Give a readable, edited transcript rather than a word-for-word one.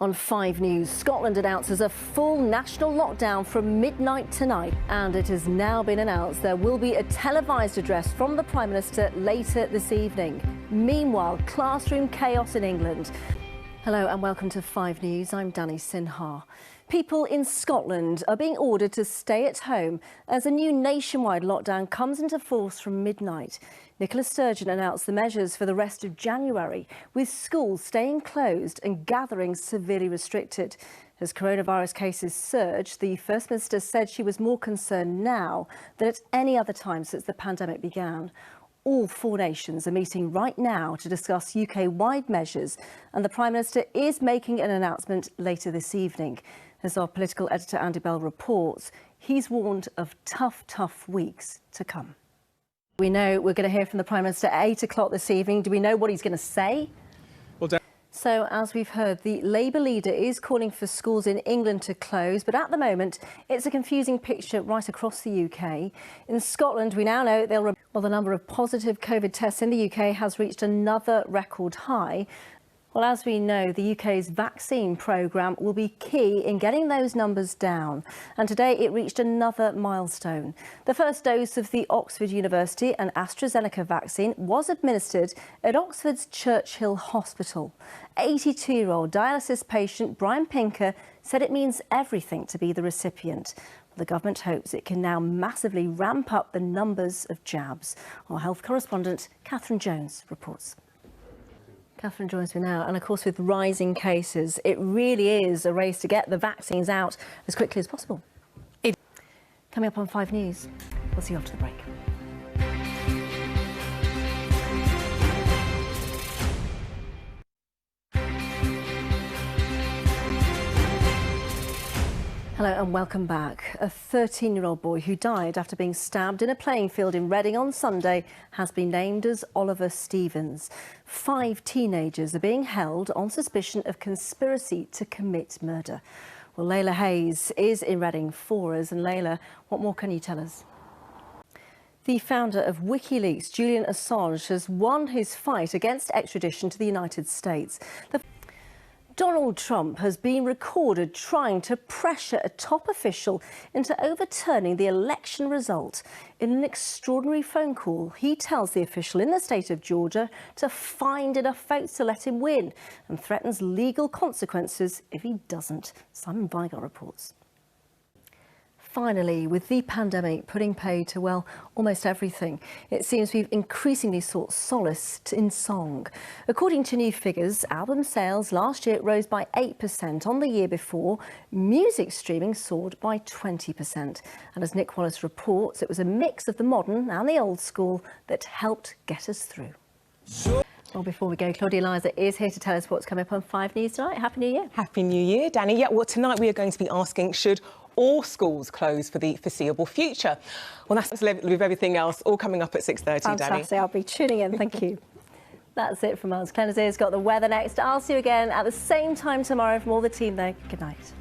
On 5 News, Scotland announces a full national lockdown from midnight tonight. And it has now been announced there will be a televised address from the Prime Minister later this evening. Meanwhile, classroom chaos in England. Hello and welcome to 5 News. I'm Dani Sinha. People in Scotland are being ordered to stay at home as a new nationwide lockdown comes into force from midnight. Nicola Sturgeon announced the measures for the rest of January, with schools staying closed and gatherings severely restricted. As coronavirus cases surge, the First Minister said she was more concerned now than at any other time since the pandemic began. All 4 nations are meeting right now to discuss UK-wide measures, and the Prime Minister is making an announcement later this evening. As our political editor Andy Bell reports, he's warned of tough weeks to come. We know we're going to hear from the Prime Minister at 8 o'clock this evening. Do we know what he's going to say? So, as we've heard, the Labour leader is calling for schools in England to close, but at the moment it's a confusing picture right across the UK. In Scotland, we now know the number of positive COVID tests in the UK has reached another record high. Well, as we know, the UK's vaccine programme will be key in getting those numbers down. And today it reached another milestone. The first dose of the Oxford University and AstraZeneca vaccine was administered at Oxford's Churchill Hospital. 82-year-old dialysis patient Brian Pinker said it means everything to be the recipient. The government hopes it can now massively ramp up the numbers of jabs. Our health correspondent Catherine Jones reports. Catherine joins me now, and of course with rising cases, it really is a race to get the vaccines out as quickly as possible. Coming up on 5 News, we'll see you after the break. Hello and welcome back. A 13-year-old boy who died after being stabbed in a playing field in Reading on Sunday has been named as Oliver Stevens. 5 teenagers are being held on suspicion of conspiracy to commit murder. Well, Layla Hayes is in Reading for us. And Layla, what more can you tell us? The founder of WikiLeaks, Julian Assange, has won his fight against extradition to the United States. Donald Trump has been recorded trying to pressure a top official into overturning the election result. In an extraordinary phone call, he tells the official in the state of Georgia to find enough votes to let him win and threatens legal consequences if he doesn't. Simon Weigel reports. Finally, with the pandemic putting paid to, well, almost everything, it seems we've increasingly sought solace in song. According to new figures, album sales last year rose by 8% on the year before. Music streaming soared by 20%. And as Nick Wallace reports, it was a mix of the modern and the old school that helped get us through. Well, before we go, Claudia Liza is here to tell us what's coming up on 5 News tonight. Happy New Year. Happy New Year, Danny. Yeah, well, tonight we are going to be asking, should all schools close for the foreseeable future? Well, that's with everything else all coming up at 6:30, Danny. Fantastic. I'll be tuning in. Thank you. That's it from us. Glenn has got the weather next. I'll see you again at the same time tomorrow from all the team there. Good night.